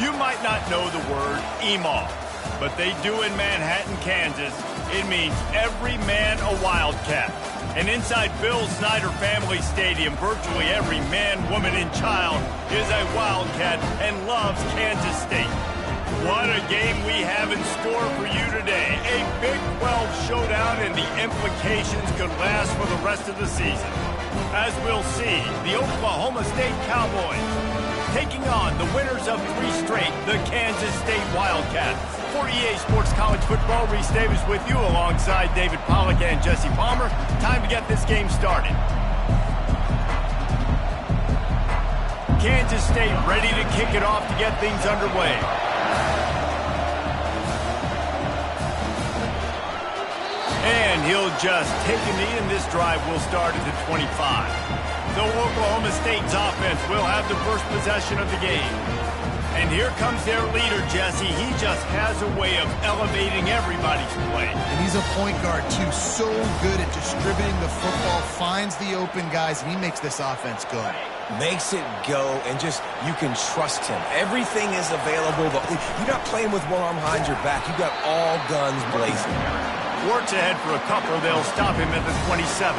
You might not know the word EMAW, but they do in Manhattan, Kansas. It means every man a Wildcat. And inside Bill Snyder Family Stadium, virtually every man, woman, and child is a Wildcat and loves Kansas State. What a game we have in store for you today. A Big 12 showdown, and the implications could last for the rest of the season. As we'll see, the Oklahoma State Cowboys taking on the winners of 3 straight, the Kansas State Wildcats. For EA Sports College Football, Reese Davis with you alongside David Pollack and Jesse Palmer. Time to get this game started. Kansas State ready to kick it off to get things underway. And he'll just take a knee, and this drive will start at the 25. So Oklahoma State's offense will have the first possession of the game. And here comes their leader, Jesse. He just has a way of elevating everybody's play. And he's a point guard, too. So good at distributing the football, finds the open guys, and he makes this offense go. Makes it go, and just, you can trust him. Everything is available. You're not playing with one arm behind your back. You got all guns blazing. Works ahead for a couple. They'll stop him at the 27.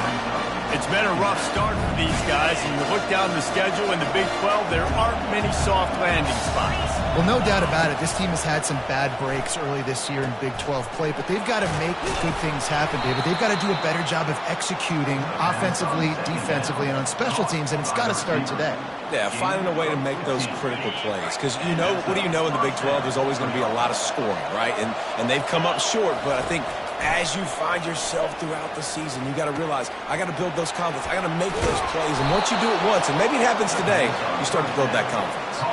It's been a rough start for these guys, and you look down the schedule in the Big 12, there aren't many soft landing spots. Well, no doubt about it. This team has had some bad breaks early this year in Big 12 play, but they've got to make good things happen, David. They've got to do a better job of executing offensively, defensively, and on special teams, and it's got to start today. Yeah, finding a way to make those critical plays. Because, you know, what do you know in the Big 12? There's always going to be a lot of scoring, right? And they've come up short, but I think as you find yourself throughout the season, you got to realize, I got to build those confidence. I got to make those plays. And once you do it once, and maybe it happens today, you start to build that confidence.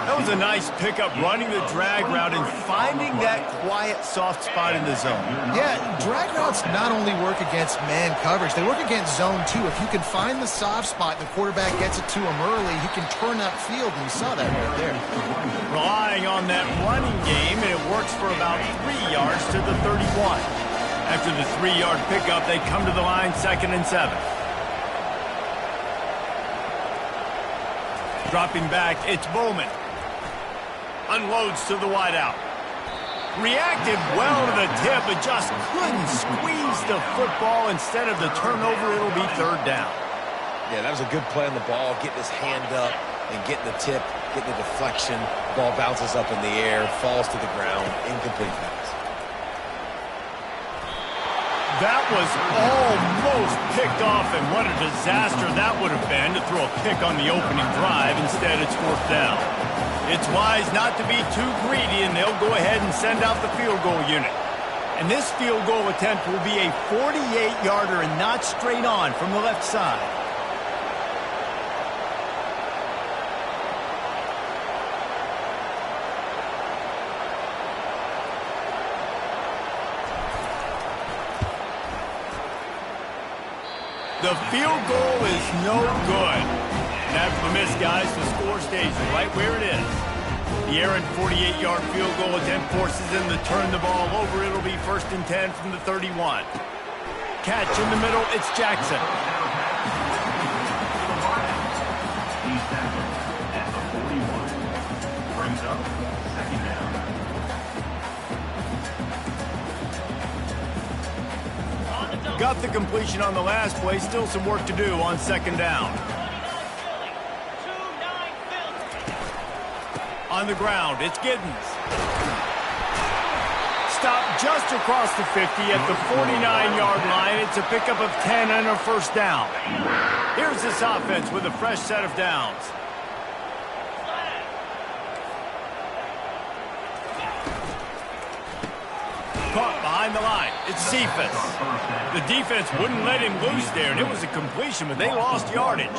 That was a nice pickup, running the drag route and finding that quiet, soft spot in the zone. Yeah, drag routes not only work against man coverage, they work against zone too. If you can find the soft spot and the quarterback gets it to him early, he can turn up field, and you saw that right there. Relying on that running game, and it works for about 3 yards to the 31. After the 3-yard pickup, they come to the line, 2nd and 7. Dropping back, it's Bowman. Unloads to the wideout. Reacted well to the tip, but just couldn't squeeze the football. Instead of the turnover, it'll be 3rd down. Yeah, that was a good play on the ball, getting his hand up and getting the tip, getting the deflection. Ball bounces up in the air, falls to the ground, incomplete pass. That was almost picked off, and what a disaster that would have been to throw a pick on the opening drive. Instead, it's 4th down. It's wise not to be too greedy, and they'll go ahead and send out the field goal unit. And this field goal attempt will be a 48-yarder and not straight on from the left side. The field goal is no good. And after the miss, guys, the score stays right where it is. The errant 48-yard field goal attempt forces them to turn the ball over. It'll be 1st and 10 from the 31. Catch in the middle, it's Jackson. He's tackled at the 41. Brings up 2nd down. Got the completion on the last play. Still some work to do on 2nd down. On the ground, it's Giddens. Stop just across the 50 at the 49-yard line. It's a pickup of 10 and a first down. Here's this offense with a fresh set of downs. Caught behind the line. It's Cephas. The defense wouldn't let him loose there, and it was a completion, but they lost yardage.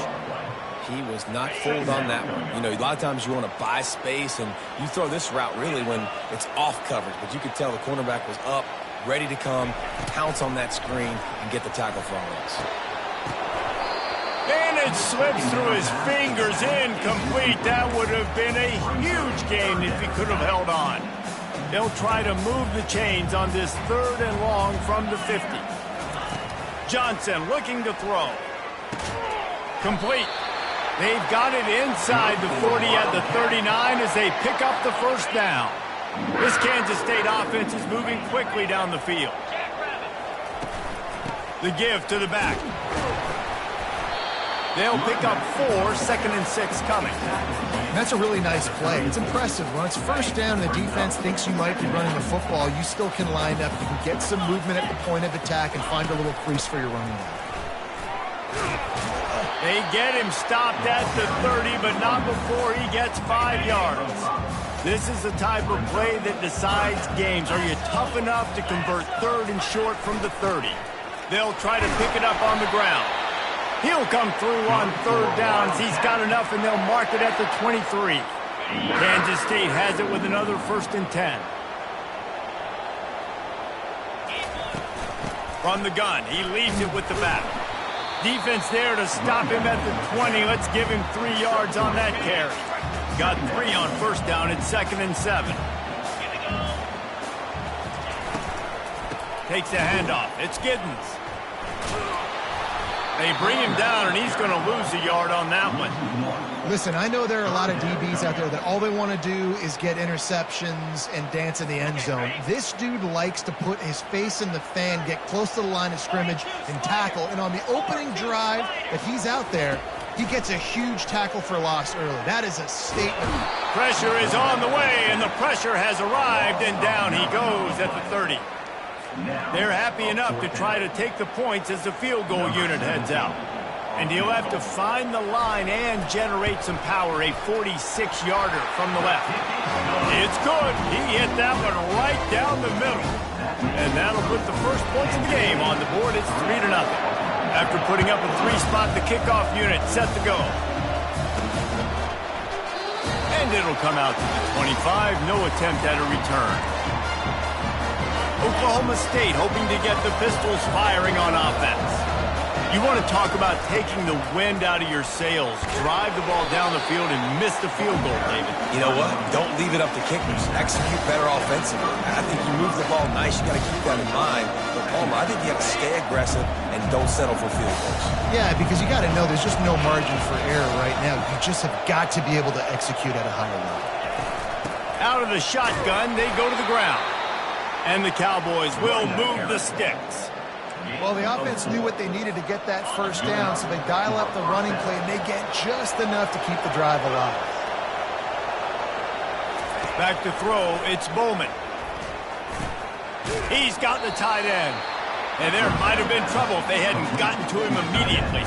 He was not fooled on that one. You know, a lot of times you want to buy space, and you throw this route really when it's off coverage. But you could tell the cornerback was up, ready to come, pounce on that screen, and get the tackle for a loss. And it slips through his fingers, incomplete. That would have been a huge gain if he could have held on. They'll try to move the chains on this 3rd and long from the 50. Johnson looking to throw. Complete. They've got it inside the 40 at the 39 as they pick up the first down. This Kansas State offense is moving quickly down the field. The give to the back. They'll pick up 4, 2nd and 6 coming. That's a really nice play. It's impressive. When it's first down and the defense thinks you might be running the football, you still can line up. You can get some movement at the point of attack and find a little crease for your running back. They get him stopped at the 30, but not before he gets 5 yards. This is the type of play that decides games. Are you tough enough to convert 3rd and short from the 30? They'll try to pick it up on the ground. He'll come through on 3rd downs. He's got enough, and they'll mark it at the 23. Kansas State has it with another 1st and 10. From the gun, he leaves it with the back. Defense there to stop him at the 20. Let's give him 3 yards on that carry. Got 3 on 1st down. It's 2nd and 7. Takes a handoff. It's Giddens. They bring him down, and he's going to lose a yard on that one. Listen, I know there are a lot of DBs out there that all they want to do is get interceptions and dance in the end zone. This dude likes to put his face in the fan, get close to the line of scrimmage, and tackle. And on the opening drive that he's out there, he gets a huge tackle for loss early. That is a statement. Pressure is on the way, and the pressure has arrived, and down he goes at the 30. They're happy enough to try to take the points as the field goal unit heads out. And he'll have to find the line and generate some power, a 46-yarder from the left. It's good. He hit that one right down the middle. And that'll put the first points of the game on the board. It's 3-0. After putting up a 3-spot, the kickoff unit set to go. And it'll come out to the 25. No attempt at a return. Oklahoma State hoping to get the Pistols firing on offense. You want to talk about taking the wind out of your sails. Drive the ball down the field and miss the field goal, David. You know what? Don't leave it up to kickers. Execute better offensively. I think you move the ball nice. You got to keep that in mind. But, Palmer, I think you have to stay aggressive and don't settle for field goals. Yeah, because you got to know there's just no margin for error right now. You just have got to be able to execute at a higher level. Out of the shotgun, they go to the ground. And the Cowboys will move the sticks. Well, the offense knew what they needed to get that first down, so they dial up the running play, and they get just enough to keep the drive alive. Back to throw, it's Bowman. He's got the tight end. And there might have been trouble if they hadn't gotten to him immediately.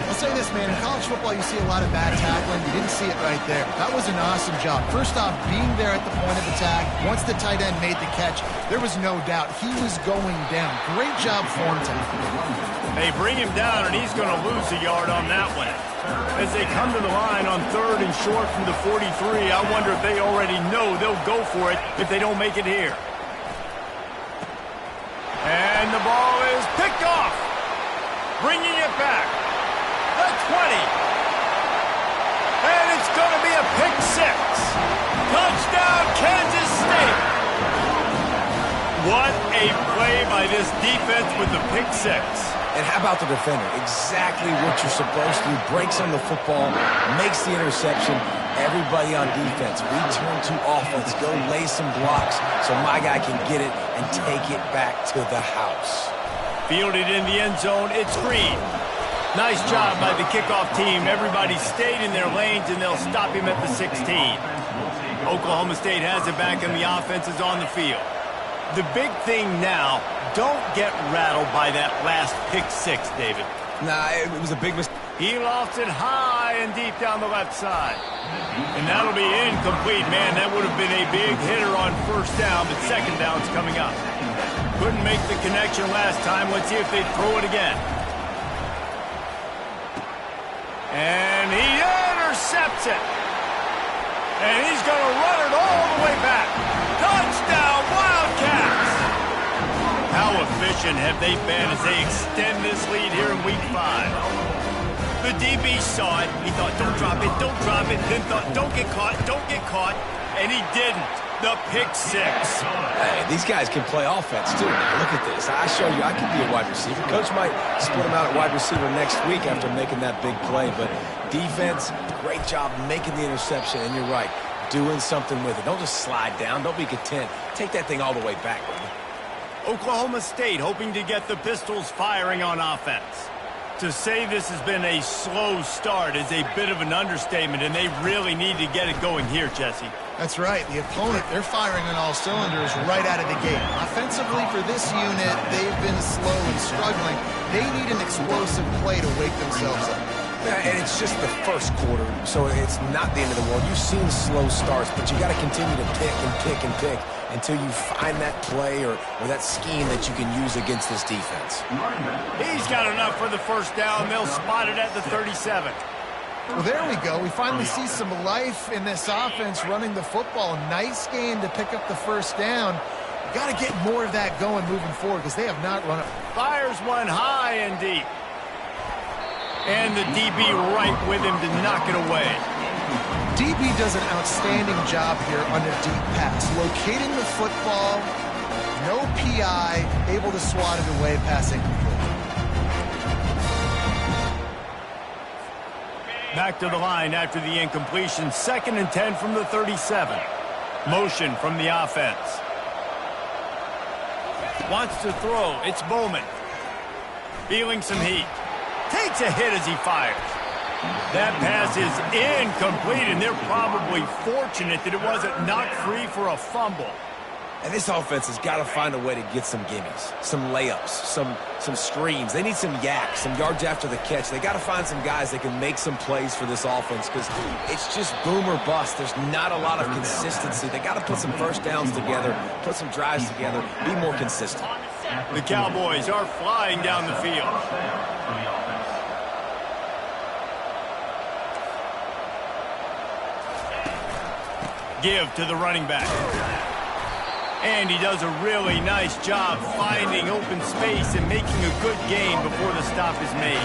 I'll say this, man. In college football, you see a lot of bad tackling. You didn't see it right there. That was an awesome job. First off, being there at the point of attack. Once the tight end made the catch, there was no doubt he was going down. Great job form tackling. They bring him down, and he's going to lose a yard on that one. As they come to the line on 3rd and short from the 43, I wonder if they already know they'll go for it if they don't make it here. And the ball is picked off. Bringing it back. The 20. And it's going to be a pick 6. Touchdown, Kansas State. What a play by this defense with the pick 6. And how about the defender? Exactly what you're supposed to do. Breaks on the football, makes the interception. Everybody on defense, return to offense. Go lay some blocks so my guy can get it and take it back to the house. Fielded in the end zone, it's Green. Nice job by the kickoff team. Everybody stayed in their lanes, and they'll stop him at the 16. Oklahoma State has it back and the offense is on the field. The big thing now, don't get rattled by that last pick six, David. Nah, it was a big mistake. He lofts it high and deep down the left side. And that'll be incomplete. Man, that would have been a big hitter on first down, but second down's coming up. Couldn't make the connection last time. Let's see if they throw it again. And he intercepts it. And he's going to run it all the way back. Touchdown, Wildcats! How efficient have they been as they extend this lead here in Week 5? The DB saw it. He thought, don't drop it, don't drop it. Then thought, don't get caught, and he didn't. The pick six. Hey, these guys can play offense, too. Now, look at this. I show you I can be a wide receiver. Coach might split him out at wide receiver next week after making that big play. But defense, great job making the interception. And you're right, doing something with it. Don't just slide down. Don't be content. Take that thing all the way back, baby. Oklahoma State hoping to get the Pistols firing on offense. To say this has been a slow start is a bit of an understatement, and they really need to get it going here, Jesse. That's right. The opponent, they're firing on all cylinders right out of the gate. Offensively for this unit, they've been slow and struggling. They need an explosive play to wake themselves up. Yeah, and it's just the first quarter, so it's not the end of the world. You've seen slow starts, but you got to continue to pick and pick and pick until you find that play or that scheme that you can use against this defense. He's got enough for the first down. They'll spot it at the 37. Well, there we go. We finally see some life in this offense running the football. Nice game to pick up the first down. You got to get more of that going moving forward because they have not run it. Fires one high and deep. And the DB right with him to knock it away. DB does an outstanding job here on a deep pass. Locating the football, no PI, able to swat it away, pass incomplete. Back to the line after the incompletion. 2nd and 10 from the 37. Motion from the offense. Wants to throw. It's Bowman. Feeling some heat. Takes a hit as he fires. That pass is incomplete, and they're probably fortunate that it wasn't knocked free for a fumble. And this offense has got to find a way to get some gimmies, some layups, some screens. They need some yaks, some yards after the catch. They got to find some guys that can make some plays for this offense because it's just boom or bust. There's not a lot of consistency. They got to put some first downs together, put some drives together, be more consistent. The Cowboys are flying down the field. Give to the running back. And he does a really nice job finding open space and making a good gain before the stop is made.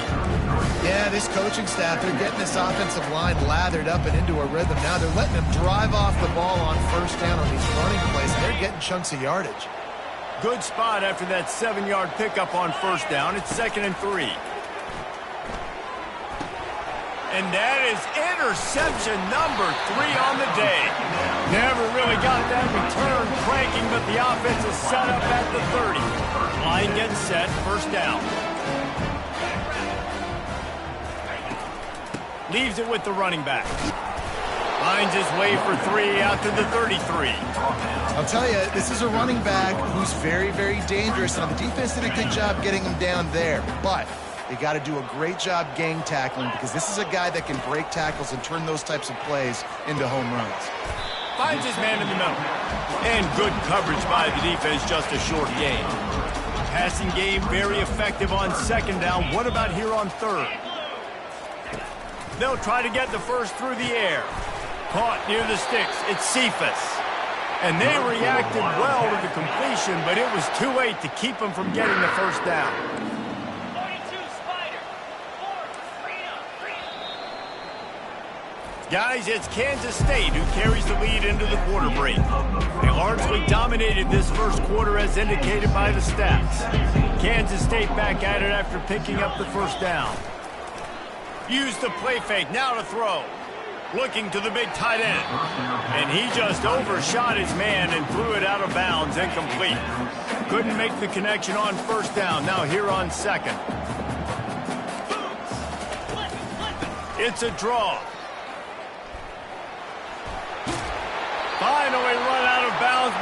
Yeah, this coaching staff, they're getting this offensive line lathered up and into a rhythm. Now they're letting them drive off the ball on first down on these running plays, and they're getting chunks of yardage. Good spot after that 7-yard pickup on first down. It's 2nd and 3. And that is interception number 3 on the day. Never really got that return cranking, but the offense is set up at the 30. Line gets set, first down. Leaves it with the running back. Finds his way for 3 out to the 33. I'll tell you, this is a running back who's very, very dangerous. Now, the defense did a good job getting him down there, but they got to do a great job gang tackling because this is a guy that can break tackles and turn those types of plays into home runs. Finds his man in the middle. And good coverage by the defense, just a short gain. Passing game very effective on 2nd down. What about here on 3rd? They'll try to get the first through the air. Caught near the sticks. It's Cephas. And they reacted well to the completion, but it was too late to keep them from getting the first down. Guys, it's Kansas State who carries the lead into the quarter break. They largely dominated this first quarter as indicated by the stats. Kansas State back at it after picking up the first down. Use the play fake, now to throw. Looking to the big tight end. And he just overshot his man and threw it out of bounds, incomplete. Couldn't make the connection on first down, now here on 2nd. It's a draw.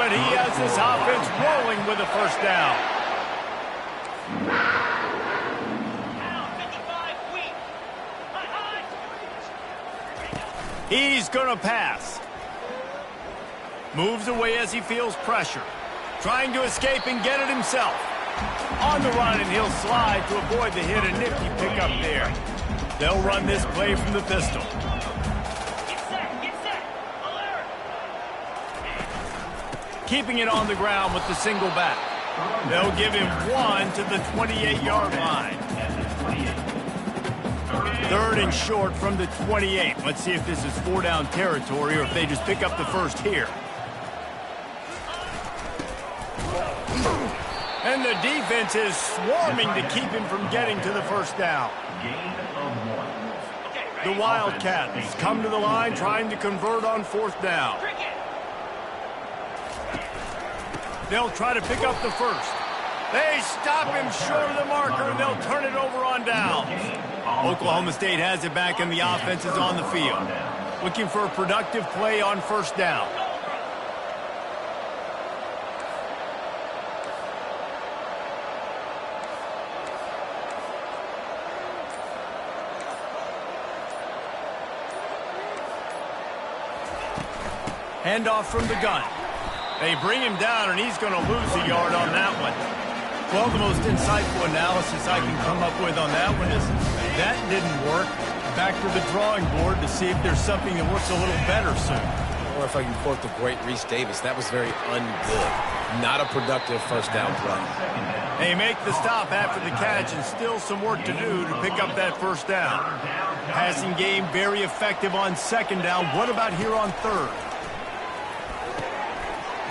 but he has this offense rolling with a first down. He's going to pass. Moves away as he feels pressure. Trying to escape and get it himself. On the run, and he'll slide to avoid the hit. A nifty pickup there. They'll run this play from the pistol. Keeping it on the ground with the single back. They'll give him 1 to the 28-yard line. 3rd and short from the 28. Let's see if this is 4-down territory or if they just pick up the first here. And the defense is swarming to keep him from getting to the first down. The Wildcats come to the line trying to convert on 4th down. They'll try to pick up the first. They stop him short of the marker, and they'll turn it over on downs. Oklahoma State has it back, and the offense is on the field. Looking for a productive play on 1st down. Handoff from the gun. They bring him down, and he's going to lose a yard on that one. Well, the most insightful analysis I can come up with on that one is that didn't work. Back to the drawing board to see if there's something that works a little better soon. Or if I can quote the great Reese Davis, that was very ungood. Not a productive first down play. They make the stop after the catch, and still some work to do to pick up that first down. Passing game very effective on 2nd down. What about here on 3rd?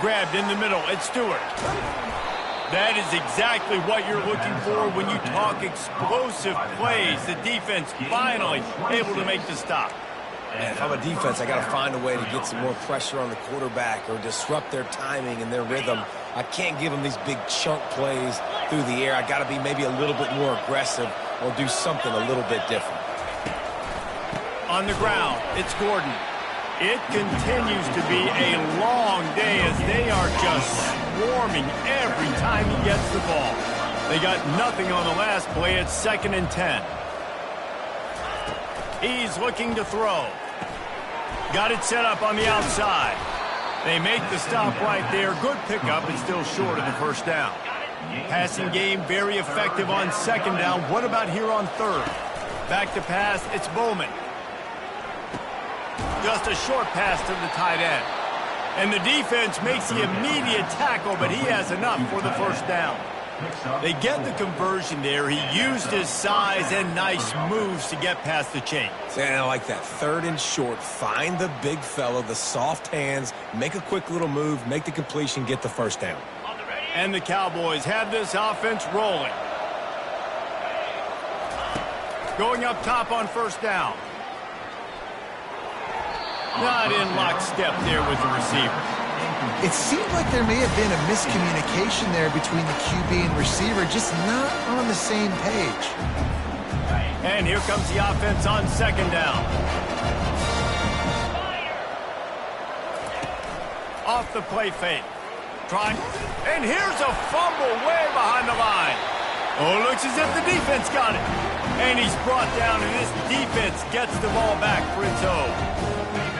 Grabbed in the middle. It's Stewart. That is exactly what you're looking for when you talk explosive plays. The defense finally able to make the stop. And if I'm a defense, I got to find a way to get some more pressure on the quarterback or disrupt their timing and their rhythm. I can't give them these big chunk plays through the air. I got to be maybe a little bit more aggressive or do something a little bit different. On the ground, it's Gordon. It continues to be a long day as they are just swarming every time he gets the ball. They got nothing on the last play. It's 2nd and 10. He's looking to throw. Got it set up on the outside. They make the stop right there. Good pickup, and still short of the first down. Passing game very effective on 2nd down. What about here on 3rd? Back to pass, it's Bowman. Just a short pass to the tight end. And the defense makes the immediate tackle, but he has enough for the first down. They get the conversion there. He used his size and nice moves to get past the chains. And I like that. 3rd and short. Find the big fellow, the soft hands, make a quick little move, make the completion, get the first down. And the Cowboys have this offense rolling. Going up top on 1st down. Not in lockstep there with the receiver. It seemed like there may have been a miscommunication there between the QB and receiver, just not on the same page. And here comes the offense on 2nd down. Off the play fake. Trying. And here's a fumble way behind the line. Oh, it looks as if the defense got it. And he's brought down, and this defense gets the ball back for its own.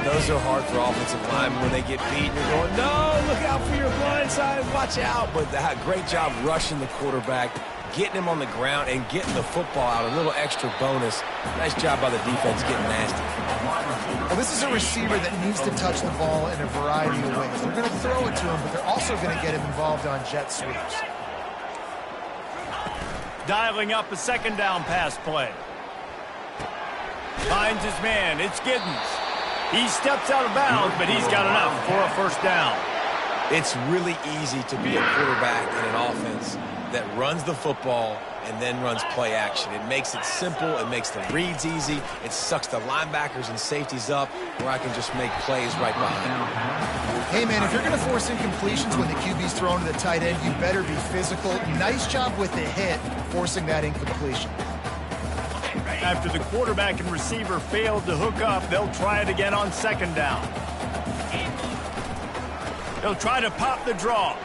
Those are hard for offensive linemen when they get beat. You're going, no, look out for your blind side, watch out. But great job rushing the quarterback, getting him on the ground, and getting the football out. A little extra bonus. Nice job by the defense getting nasty. Well, this is a receiver that needs to touch the ball in a variety of ways. They're going to throw it to him, but they're also going to get him involved on jet sweeps. Dialing up a 2nd down pass play. Finds his man. It's Giddens. He steps out of bounds, but he's got enough for a first down. It's really easy to be a quarterback in an offense that runs the football and then runs play action. It makes it simple. It makes the reads easy. It sucks the linebackers and safeties up where I can just make plays right behind. Hey, man, if you're going to force incompletions when the QB's thrown to the tight end, you better be physical. Nice job with the hit, forcing that incompletion. After the quarterback and receiver failed to hook up, they'll try it again on 2nd down. They'll try to pop the draw.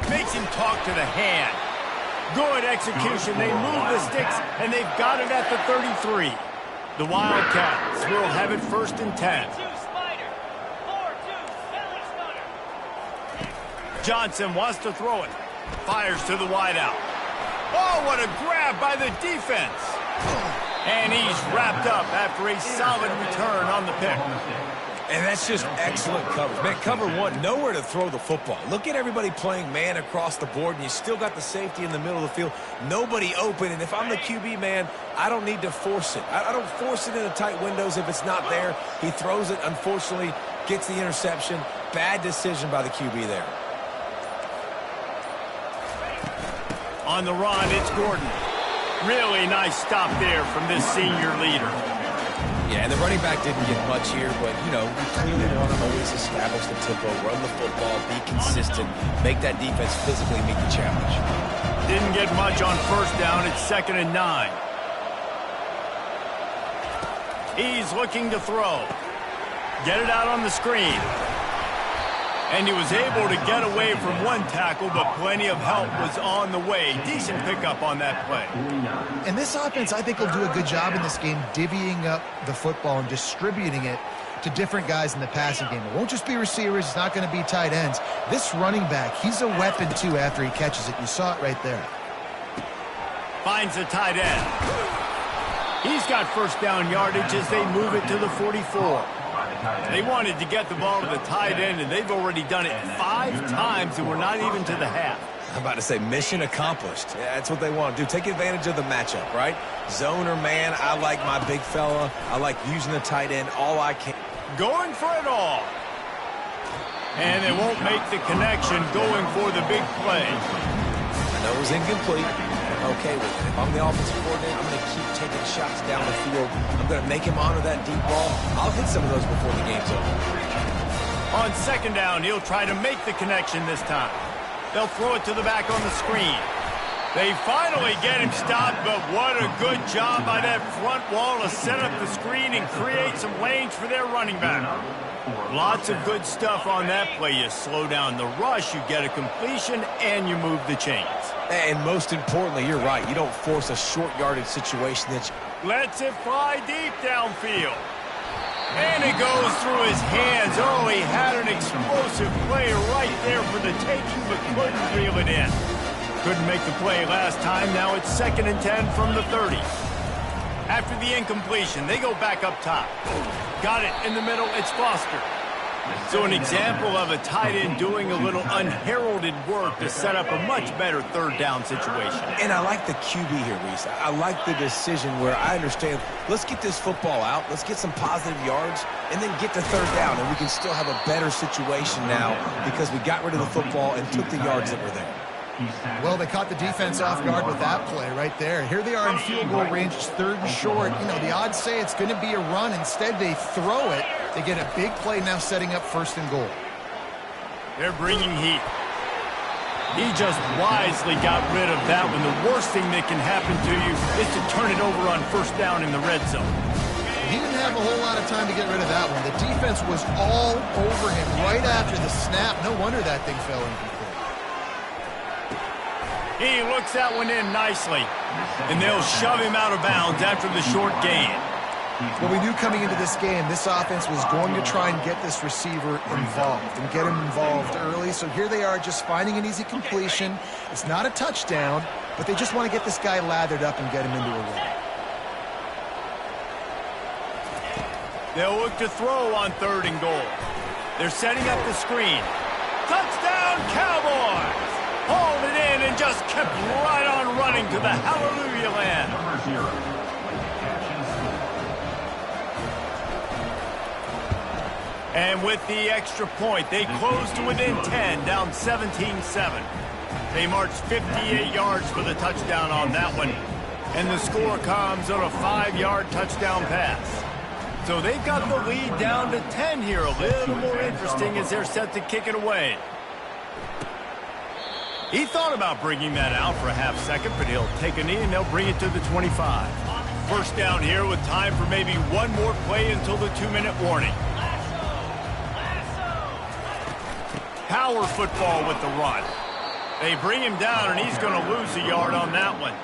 Makes him talk to the hand. Good execution. They move the sticks, and they've got it at the 33. The Wildcats will have it 1st and 10. Johnson wants to throw it. Fires to the wideout. Oh, what a grab by the defense. And he's wrapped up after a solid return on the pick. And that's just excellent coverage. Man, cover one, nowhere to throw the football. Look at everybody playing man across the board, and you still got the safety in the middle of the field. Nobody open, and if I'm the QB, man, I don't need to force it. I don't force it into tight windows if it's not there. He throws it, unfortunately, gets the interception. Bad decision by the QB there. On the run, it's Gordon. Really nice stop there from this senior leader. Yeah, and the running back didn't get much here, but, you know, we clearly want to always establish the tempo, run the football, be consistent, make that defense physically meet the challenge. Didn't get much on 1st down. It's 2nd and 9. He's looking to throw. Get it out on the screen. And he was able to get away from one tackle, but plenty of help was on the way. Decent pickup on that play. And this offense, I think, will do a good job in this game divvying up the football and distributing it to different guys in the passing game. It won't just be receivers. It's not going to be tight ends. This running back, he's a weapon, too, after he catches it. You saw it right there. Finds a tight end. He's got 1st down yardage as they move it to the 44. They wanted to get the ball to the tight end, and they've already done it 5 times, and we're not even to the half. I'm about to say mission accomplished. Yeah, that's what they want to do. Take advantage of the matchup, right? Zone or man, I like my big fella. I like using the tight end all I can. Going for it all. And they won't make the connection going for the big play. I know it was incomplete. I'm okay with it. If I'm the offensive coordinator, I'm going to keep taking shots down the field. I'm going to make him honor that deep ball. I'll hit some of those before the game's over. On 2nd down, he'll try to make the connection this time. They'll throw it to the back on the screen. They finally get him stopped, but what a good job by that front wall to set up the screen and create some lanes for their running back. Lots of good stuff on that play. You slow down the rush, you get a completion, and you move the chains. And most importantly, you're right. You don't force a short yardage situation that you... Lets it fly deep downfield. And it goes through his hands. Oh, he had an explosive play right there for the taking, but couldn't reel it in. Couldn't make the play last time. Now it's 2nd and 10 from the 30. After the incompletion, they go back up top. Got it in the middle. It's Foster. So an example of a tight end doing a little unheralded work to set up a much better 3rd down situation. And I like the QB here, Reese. I like the decision where I understand, let's get this football out, let's get some positive yards, and then get to 3rd down, and we can still have a better situation now because we got rid of the football and took the yards that were there. Well, they caught the defense off guard with that play right there. Here they are in field goal range, 3rd and short. You know, the odds say it's going to be a run. Instead, they throw it. They get a big play now setting up 1st and goal. They're bringing heat. He just wisely got rid of that one. The worst thing that can happen to you is to turn it over on 1st down in the red zone. He didn't have a whole lot of time to get rid of that one. The defense was all over him right after the snap. No wonder that thing fell incomplete. He looks that one in nicely, and they'll shove him out of bounds after the short gain. Well, we knew coming into this game, this offense was going to try and get this receiver involved and get him involved early. So here they are just finding an easy completion. It's not a touchdown, but they just want to get this guy lathered up and get him into a run. They'll look to throw on 3rd and goal. They're setting up the screen. Touchdown, Cowboys! Hauled it in and just kept right on running to the hallelujah land. Number 0. Catches. And with the extra point, they close to within 10, down 17-7. They march 58 yards for the touchdown on that one. And the score comes on a 5-yard touchdown pass. So they've got the lead down to 10 here. A little more interesting as they're set to kick it away. He thought about bringing that out for a half second, but he'll take a knee and they'll bring it to the 25. 1st down here with time for maybe one more play until the 2-minute warning. power football with the run. They bring him down, and he's going to lose a yard on that one.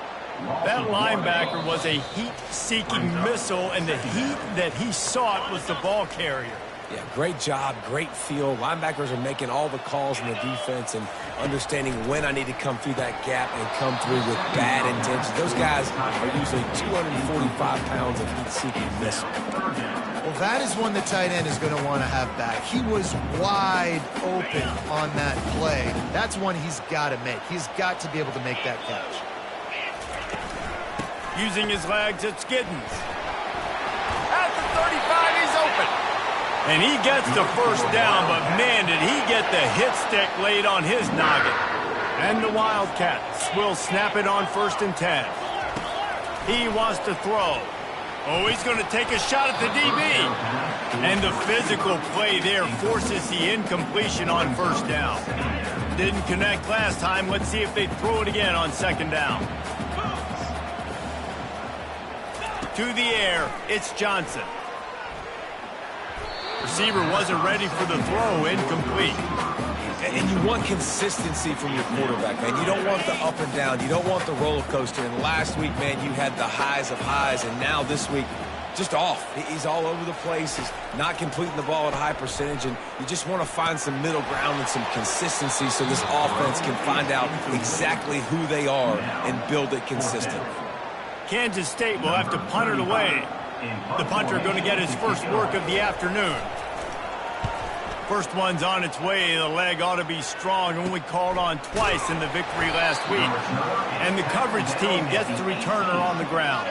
That linebacker was a heat-seeking missile, and the heat that he sought was the ball carrier. Yeah, great job, great feel. Linebackers are making all the calls in the defense and understanding when I need to come through that gap and come through with bad intentions. Those guys are usually 245 pounds of heat-seeking missile. Well, that is one the tight end is going to want to have back. He was wide open on that play. That's one he's got to make. He's got to be able to make that catch. Using his legs, it's Giddens. At the 35, he's open. And he gets the first down, but man, did he get the hit stick laid on his noggin. And the Wildcats will snap it on 1st and 10. He wants to throw. Oh, he's going to take a shot at the DB. And the physical play there forces the incompletion on 1st down. Didn't connect last time. Let's see if they throw it again on 2nd down. To the air, it's Johnson. Receiver wasn't ready for the throw, incomplete. And you want consistency from your quarterback, man. You don't want the up and down. You don't want the roller coaster. And last week, man, you had the highs of highs, and now this week, just off. He's all over the place. He's not completing the ball at a high percentage, and you just want to find some middle ground and some consistency so this offense can find out exactly who they are and build it consistent. Kansas State will have to punt it away. The punter going to get his first work of the afternoon. First one's on its way. The leg ought to be strong. Only called on twice in the victory last week. And the coverage team gets the returner on the ground.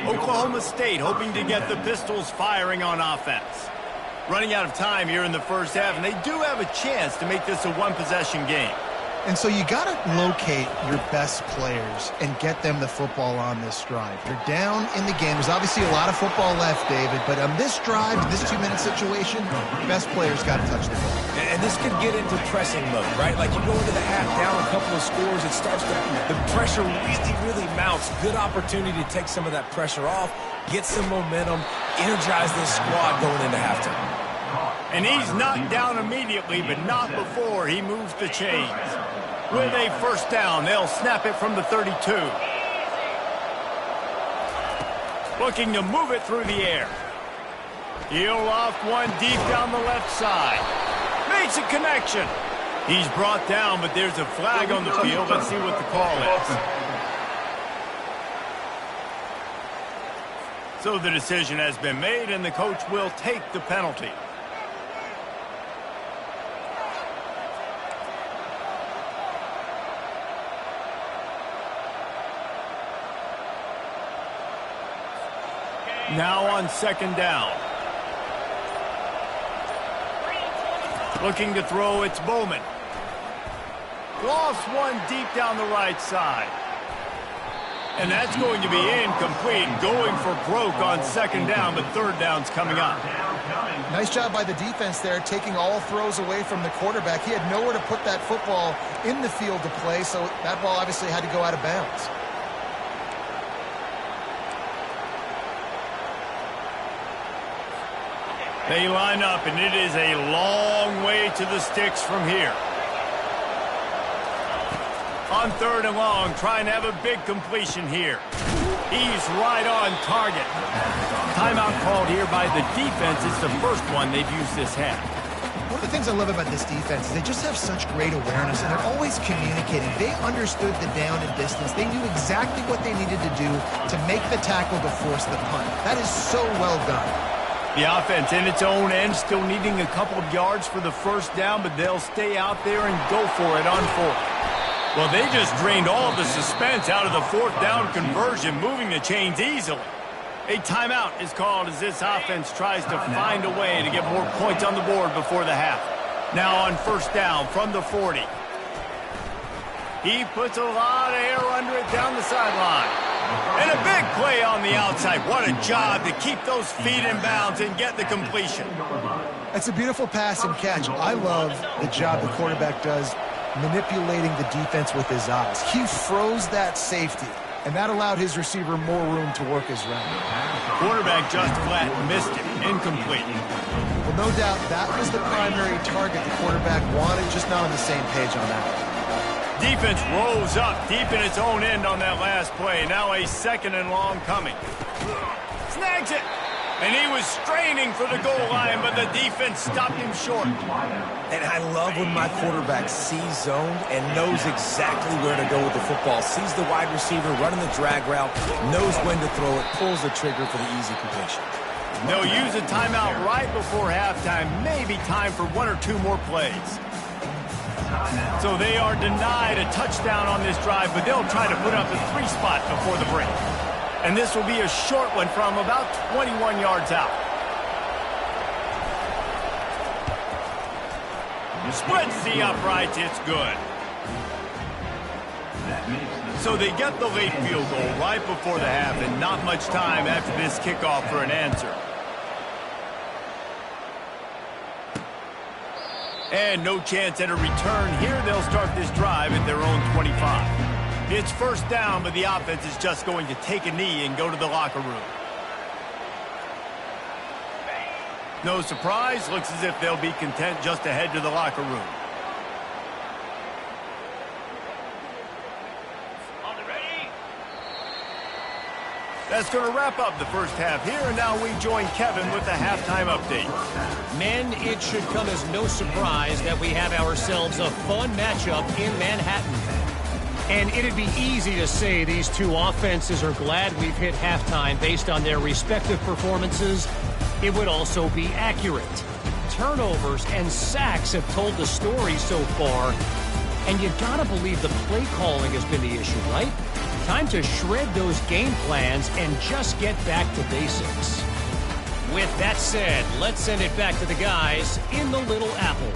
Oklahoma State hoping to get the Pistols firing on offense. Running out of time here in the first half, and they do have a chance to make this a one-possession game. And so you got to locate your best players and get them the football on this drive. You're down in the game. There's obviously a lot of football left, David, but on this drive, this 2-minute situation, best players got to touch the ball. And this could get into pressing mode, right? Like you go into the half down a couple of scores, it starts to, the pressure really mounts. Good opportunity to take some of that pressure off, get some momentum, energize this squad going into halftime. And he's knocked down immediately, but not before he moves the chains. With a first down, they'll snap it from the 32. Looking to move it through the air. He'll off one deep down the left side. Makes a connection. He's brought down, but there's a flag on the field. Let's see what the call is. So the decision has been made, and the coach will take the penalty. Now on 2nd down. Looking to throw, it's Bowman. Lost one deep down the right side. And that's going to be incomplete. Going for broke on 2nd down, but 3rd down's coming up. Nice job by the defense there, taking all throws away from the quarterback. He had nowhere to put that football in the field to play, so that ball obviously had to go out of bounds. They line up, and it is a long way to the sticks from here. On 3rd and long, trying to have a big completion here. He's right on target. Timeout called here by the defense. It's the first one they've used this half. One of the things I love about this defense is they just have such great awareness, and they're always communicating. They understood the down and distance. They knew exactly what they needed to do to make the tackle to force the punt. That is so well done. The offense in its own end, still needing a couple of yards for the first down, but they'll stay out there and go for it on 4th. Well, they just drained all of the suspense out of the 4th down conversion, moving the chains easily. A timeout is called as this offense tries to find a way to get more points on the board before the half. Now on 1st down from the 40. He puts a lot of air under it down the sideline. And a big play on the outside. What a job to keep those feet in bounds and get the completion. That's a beautiful pass and catch. I love the job the quarterback does manipulating the defense with his eyes. He froze that safety, and that allowed his receiver more room to work his route. Quarterback just flat missed it. Incomplete. Well, no doubt that was the primary target the quarterback wanted, just not on the same page on that. Defense rolls up deep in its own end on that last play. Now a 2nd and long coming. Snags it. And he was straining for the goal line, but the defense stopped him short. And I love when my quarterback sees zoned and knows exactly where to go with the football. Sees the wide receiver running the drag route, knows when to throw it, pulls the trigger for the easy completion. They'll use a timeout right before halftime. Maybe time for 1 or 2 more plays. So they are denied a touchdown on this drive, but they'll try to put up a 3 spot before the break. And this will be a short one from about 21 yards out. Splits the uprights. It's good. So they get the late field goal right before the half, and not much time after this kickoff for an answer. And no chance at a return here. They'll start this drive at their own 25. It's first down, but the offense is just going to take a knee and go to the locker room. No surprise. Looks as if they'll be content just to head to the locker room. That's going to wrap up the first half here, and now we join Kevin with the halftime update. Men, it should come as no surprise that we have ourselves a fun matchup in Manhattan. And it'd be easy to say these two offenses are glad we've hit halftime based on their respective performances. It would also be accurate. Turnovers and sacks have told the story so far. And you gotta believe the play calling has been the issue, right? Time to shred those game plans and just get back to basics. With that said, let's send it back to the guys in the Little Apple.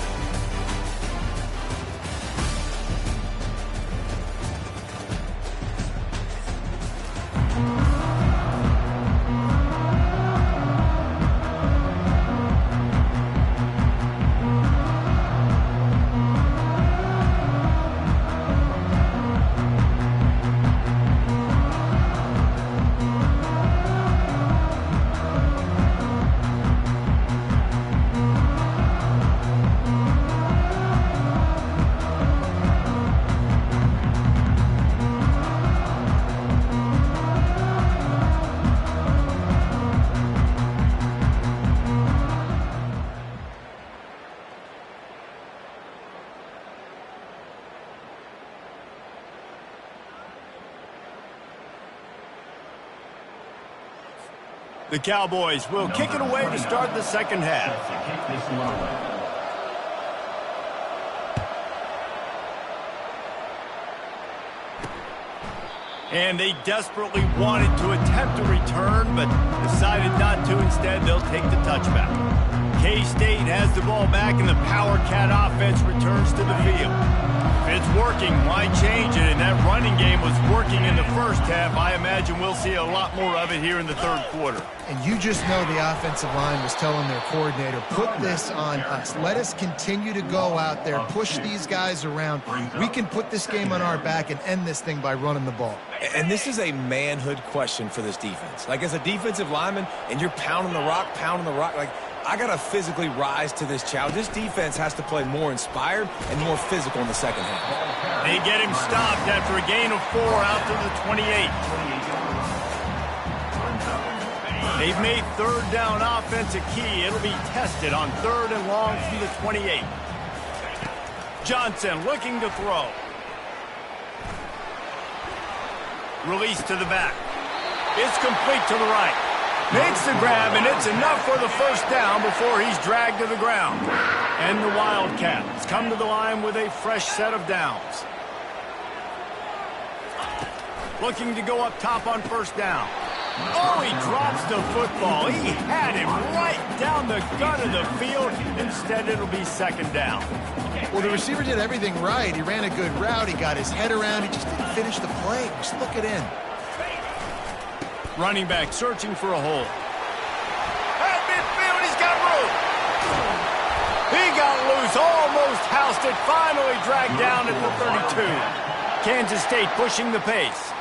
The Cowboys will kick it away to start the second half. And they desperately wanted to attempt a return, but decided not to. Instead, they'll take the touchback. K-State has the ball back, and the Power Cat offense returns to the field. If it's working, why change it? And that running game was working in the first half. I imagine we'll see a lot more of it here in the third quarter. And you just know the offensive line was telling their coordinator, put this on us. Let us continue to go out there, push these guys around. We can put this game on our back and end this thing by running the ball. And this is a manhood question for this defense. Like, as a defensive lineman, and you're pounding the rock, like, I got to physically rise to this challenge. This defense has to play more inspired and more physical in the second half. They get him stopped after a gain of 4 out to the 28. They've made third down offense a key. It'll be tested on 3rd and long from the 28. Johnson looking to throw. Release to the back. It's complete to the right. Makes the grab, and it's enough for the first down before he's dragged to the ground. And the Wildcats come to the line with a fresh set of downs. Looking to go up top on first down. Oh, he drops the football. He had him right down the gut of the field. Instead, it'll be second down. Well, the receiver did everything right. He ran a good route. He got his head around. He just didn't finish the play. Just look it in. Running back searching for a hole. At midfield, he's got room. He got loose, almost housed it, finally dragged down at the 32. Kansas State pushing the pace.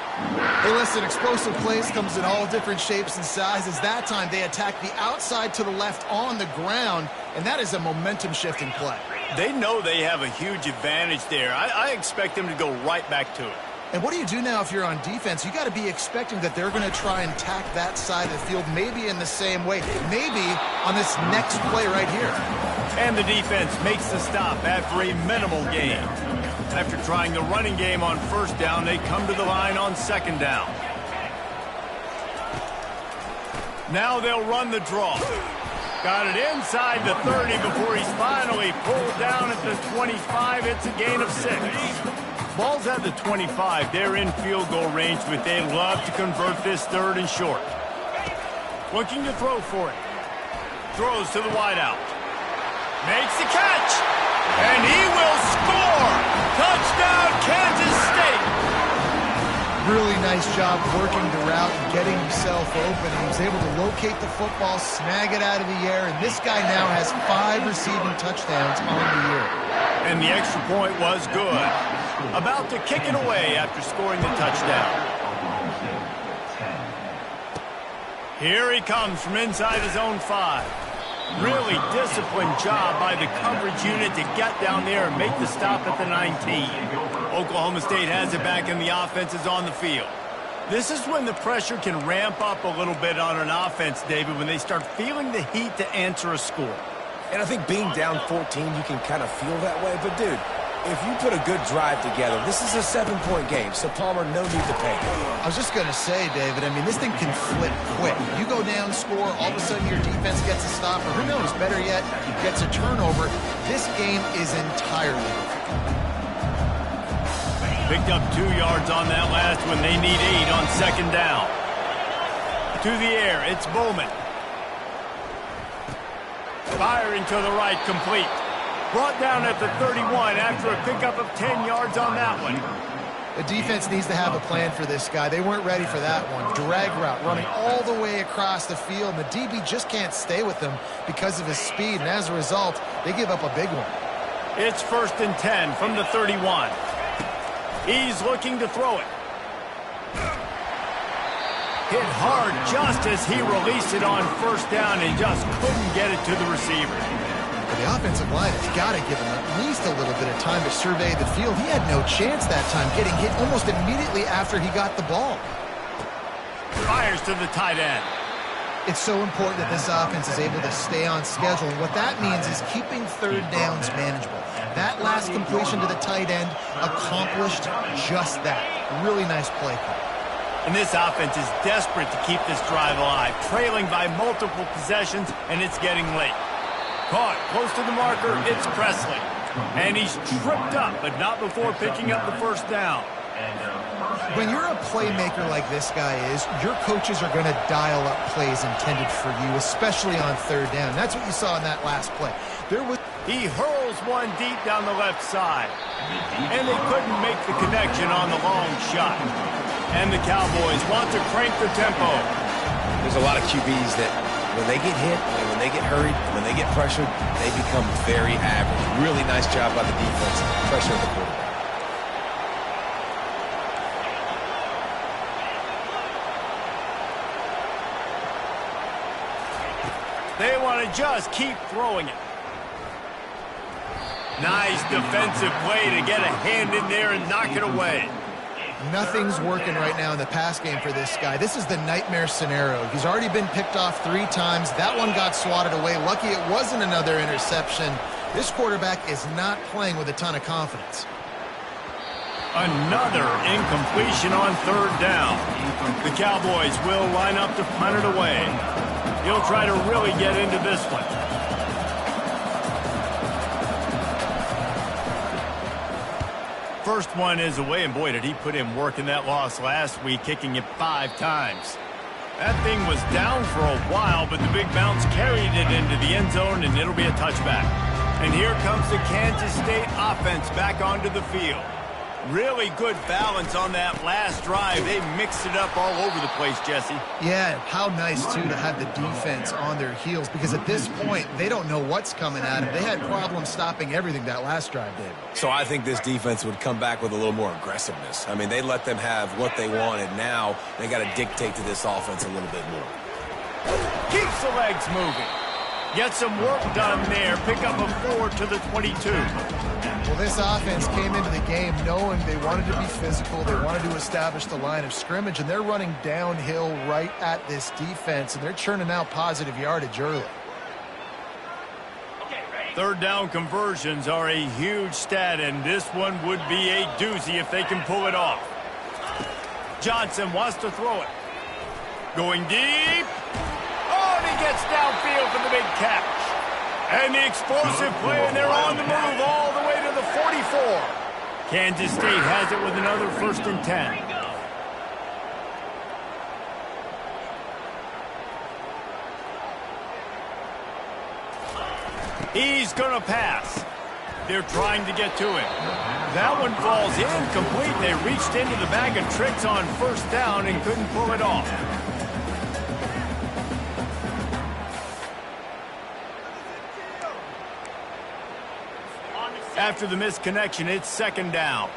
Hey, listen, explosive plays comes in all different shapes and sizes. That time they attack the outside to the left on the ground, and that is a momentum-shifting play. They know they have a huge advantage there. I expect them to go right back to it. And what do you do now if you're on defense? You got to be expecting that they're going to try and tack that side of the field, maybe in the same way, maybe on this next play right here. And the defense makes the stop after a minimal gain. After trying the running game on first down, they come to the line on second down. Now they'll run the draw. Got it inside the 30 before he's finally pulled down at the 25. It's a gain of 6. Ball's at the 25. They're in field goal range, but they'd love to convert this 3rd and short. Looking to throw for it. Throws to the wideout. Makes the catch. And he will score. Touchdown, Kansas State. Really nice job working the route and getting himself open. He was able to locate the football, snag it out of the air, and this guy now has 5 receiving touchdowns on the year. And the extra point was good. About to kick it away after scoring the touchdown. Here he comes from inside his own 5. Really disciplined job by the coverage unit to get down there and make the stop at the 19. Oklahoma State has it back and the offense is on the field. This is when the pressure can ramp up a little bit on an offense, David, when they start feeling the heat to answer a score. And I think being down 14, you can kind of feel that way. But, dude, if you put a good drive together, this is a 7-point game, so Palmer, no need to panic. I was just going to say, David, I mean, this thing can flip quick. You go down, score, all of a sudden your defense gets a stop, or who knows, better yet, gets a turnover. This game is entirely different. Picked up 2 yards on that last one. They need 8 on second down. To the air, it's Bowman. Firing to the right, complete. Brought down at the 31 after a pickup of 10 yards on that one. The defense needs to have a plan for this guy. They weren't ready for that one. Drag route, running all the way across the field. And the DB just can't stay with him because of his speed. And as a result, they give up a big one. It's 1st and 10 from the 31. He's looking to throw it. Hit hard just as he released it on first down and just couldn't get it to the receiver. The offensive line has got to give him at least a little bit of time to survey the field. He had no chance that time, getting hit almost immediately after he got the ball. Fires to the tight end. It's so important that this offense is able to stay on schedule. And what that means is keeping 3rd downs manageable. That last completion to the tight end accomplished just that. Really nice play call. And this offense is desperate to keep this drive alive, trailing by multiple possessions, and it's getting late. Caught close to the marker, it's Presley. And he's tripped up, but not before picking up the first down. When you're a playmaker like this guy is, your coaches are going to dial up plays intended for you, especially on 3rd down. That's what you saw in that last play. He hurls one deep down the left side. And they couldn't make the connection on the long shot. And the Cowboys want to crank the tempo. There's a lot of QBs that when they get hit, and when they get hurried, and when they get pressured, they become very average. Really nice job by the defense, pressuring the quarterback. They want to just keep throwing it. Nice defensive play to get a hand in there and knock it away. Nothing's working right now in the pass game for this guy. This is the nightmare scenario. He's already been picked off 3 times. That one got swatted away. Lucky it wasn't another interception. This quarterback is not playing with a ton of confidence. Another incompletion on 3rd down. The Cowboys will line up to punt it away. He'll try to really get into this one. First one is away, and boy, did he put in work in that loss last week, kicking it 5 times. That thing was down for a while, but the big bounce carried it into the end zone, and it'll be a touchback. And here comes the Kansas State offense back onto the field. Really good balance on that last drive. They mixed it up all over the place, Jesse. Yeah, how nice, too, to have the defense on their heels, because at this point, they don't know what's coming at them. They had problems stopping everything that last drive, David. So I think this defense would come back with a little more aggressiveness. I mean, they let them have what they wanted. Now they got to dictate to this offense a little bit more. Keeps the legs moving. Get some work done there. Pick up a 4 to the 22. Well, this offense came into the game knowing they wanted to be physical. They wanted to establish the line of scrimmage, and they're running downhill right at this defense, and they're churning out positive yardage early. Third down conversions are a huge stat, and this one would be a doozy if they can pull it off. Johnson wants to throw it. Going deep. Oh, and he gets downfield for the big catch. And the explosive play, and they're on the move all the way to the 44. Kansas State has it with another 1st and 10. He's going to pass. They're trying to get to him. That one falls incomplete. They reached into the bag of tricks on 1st down and couldn't pull it off. After the misconnection, it's 2nd down.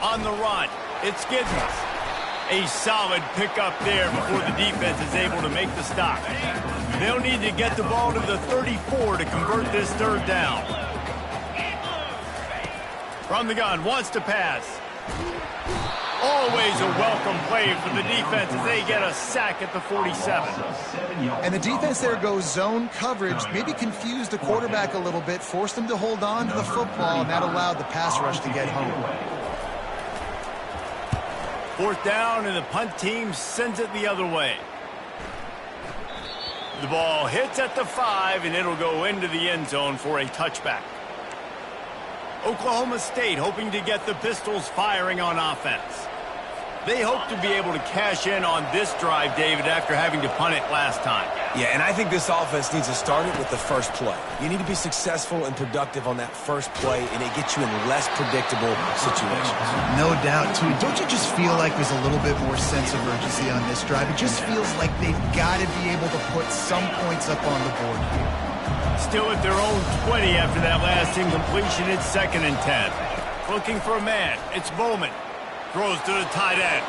On the run, it's Gidmus. A solid pickup there before the defense is able to make the stop. They'll need to get the ball to the 34 to convert this 3rd down. From the gun, wants to pass. Always a welcome play for the defense as they get a sack at the 47. And the defense there goes zone coverage, maybe confused the quarterback a little bit, forced him to hold on to the football, and that allowed the pass rush to get home. 4th down, and the punt team sends it the other way. The ball hits at the 5, and it'll go into the end zone for a touchback. Oklahoma State hoping to get the Pistols firing on offense. They hope to be able to cash in on this drive, David, after having to punt it last time. Yeah, and I think this offense needs to start it with the first play. You need to be successful and productive on that first play, and it gets you in less predictable situations. No doubt, too. Don't you just feel like there's a little bit more sense of urgency on this drive? It just feels like they've got to be able to put some points up on the board here. Still at their own 20 after that last incompletion. It's 2nd and 10. Looking for a man. It's Bowman. Throws to the tight end.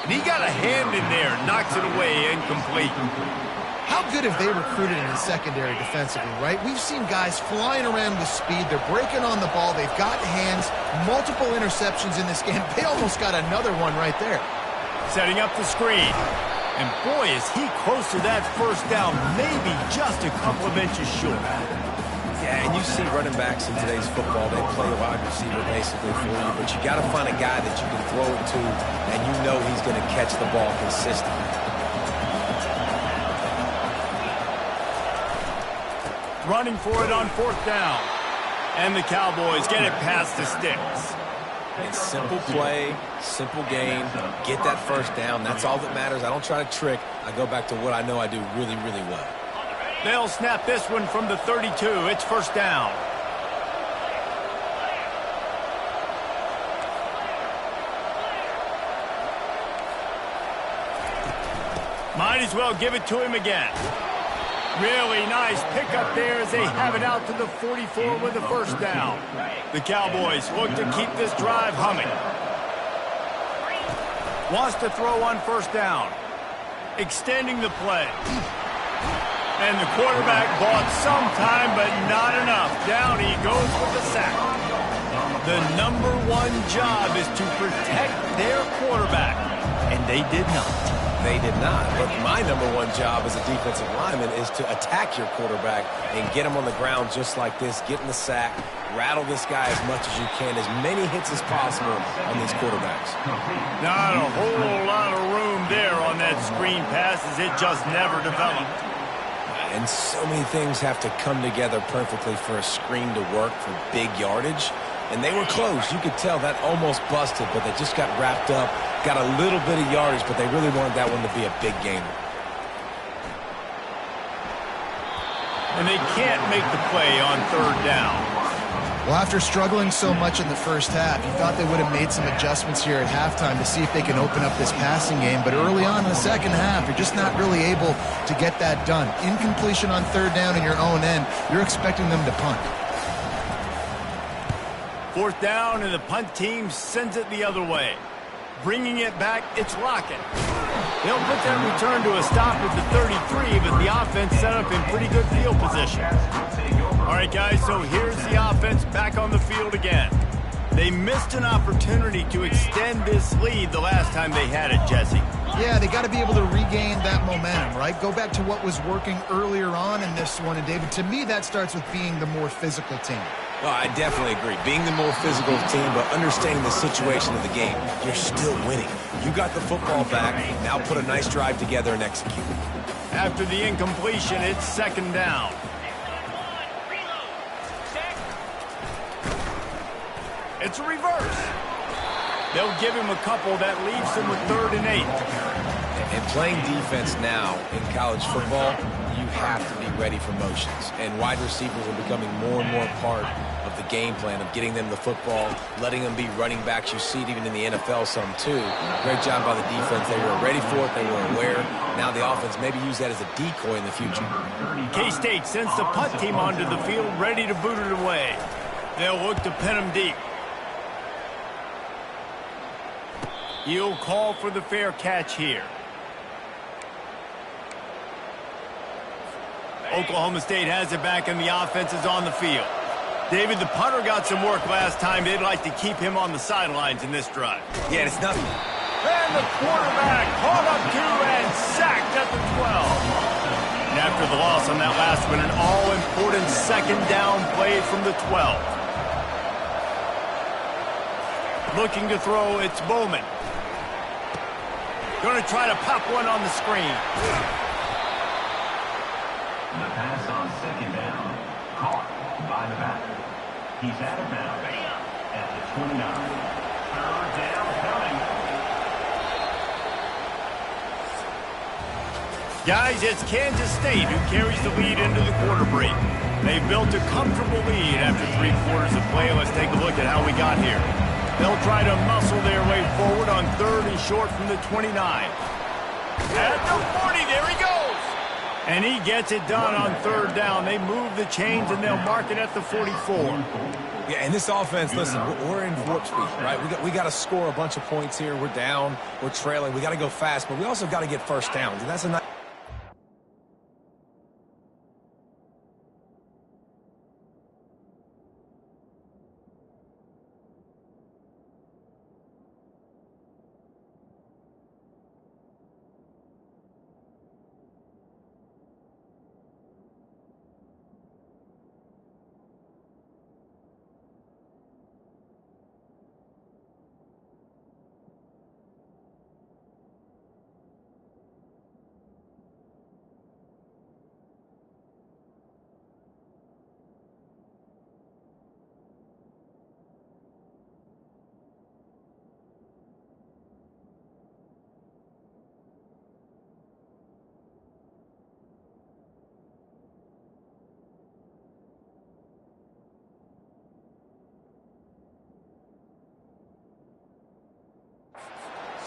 And he got a hand in there. Knocks it away. Incomplete. How good have they recruited in the secondary defensively, right? We've seen guys flying around with speed. They're breaking on the ball. They've got hands. Multiple interceptions in this game. They almost got another one right there. Setting up the screen. And boy, is he close to that 1st down. Maybe just a couple of inches short. Yeah, and you see running backs in today's football, they play a wide receiver basically for you, but you got to find a guy that you can throw it to, and you know he's going to catch the ball consistently. Running for it on 4th down. And the Cowboys get it past the sticks. It's simple play, simple game, get that 1st down. That's all that matters. I don't try to trick. I go back to what I know I do really, really well. They'll snap this one from the 32. It's 1st down. Might as well give it to him again. Really nice pickup there as they have it out to the 44 with the 1st down. The Cowboys look to keep this drive humming. Wants to throw on 1st down. Extending the play. And the quarterback bought some time, but not enough. Down he goes with the sack. The #1 job is to protect their quarterback. And they did not. They did not. But my #1 job as a defensive lineman is to attack your quarterback and get him on the ground just like this, get in the sack, rattle this guy as much as you can, as many hits as possible on these quarterbacks. Not a whole lot of room there on that screen pass as it just never developed. And so many things have to come together perfectly for a screen to work for big yardage. And they were close. You could tell that almost busted, but they just got wrapped up, got a little bit of yardage, but they really wanted that one to be a big gainer. and they can't make the play on third down. Well, after struggling so much in the first half, you thought they would have made some adjustments here at halftime to see if they can open up this passing game. But early on in the second half, you're just not really able to get that done. Incompletion on third down in your own end, you're expecting them to punt. Fourth down, and the punt team sends it the other way. Bringing it back, it's Lockett. They'll put that return to a stop at the 33, but the offense set up in pretty good field position. All right, guys, so here's the offense back on the field again. They missed an opportunity to extend this lead the last time they had it, Jesse. Yeah, they got to be able to regain that momentum, right? Go back to what was working earlier on in this one. And, David, to me, that starts with being the more physical team. Well, I definitely agree. Being the more physical team, but understanding the situation of the game, you're still winning. You got the football back. Now put a nice drive together and execute. After the incompletion, it's second down. It's a reverse. They'll give him a couple. That leaves him with 3rd and 8. And playing defense now in college football, you have to be ready for motions. And wide receivers are becoming more and more part of the game plan of getting them the football, letting them be running backs. You see it even in the NFL some too. Great job by the defense. They were ready for it. They were aware. Now the offense maybe use that as a decoy in the future. K-State sends the punt team onto the field, ready to boot it away. They'll look to pin them deep. He'll call for the fair catch here. Oklahoma State has it back, and the offense is on the field. David, the punter got some work last time. They'd like to keep him on the sidelines in this drive. Yeah, it's nothing. And the quarterback caught up to and sacked at the 12. And after the loss on that last one, an all-important second down play from the 12. Looking to throw, it's Bowman. Going to try to pop one on the screen. The pass on second down, caught by the back. He's out of bounds at the 29. Third down coming. Guys, it's Kansas State who carries the lead into the quarter break. They built a comfortable lead after 3 quarters of play. Let's take a look at how we got here. They'll try to muscle their way forward on 3rd and short from the 29. At the 40, there he goes. And he gets it done on 3rd down. They move the chains, and they'll mark it at the 44. Yeah, and this offense, listen, we're in warp speed, right? We got to score a bunch of points here. We're down. We're trailing. We got to go fast, but we also got to get first downs, and that's a nice.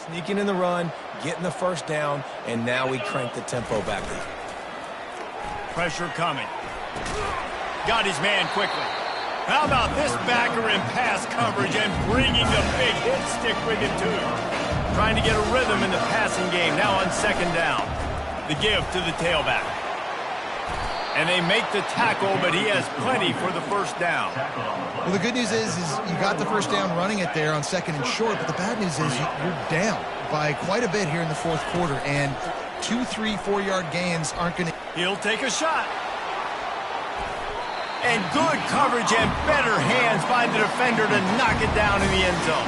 Sneaking in the run, getting the first down, and now we crank the tempo back up. Pressure coming. Got his man quickly. How about this backer in pass coverage and bringing the big hit stick with him too. Trying to get a rhythm in the passing game now on 2nd down. The give to the tailback. And they make the tackle, but he has plenty for the first down. Well, the good news is you got the first down running it there on 2nd and short, but the bad news is you're down by quite a bit here in the 4th quarter, and 2, 3, 4-yard gains aren't going to... He'll take a shot. And good coverage and better hands by the defender to knock it down in the end zone.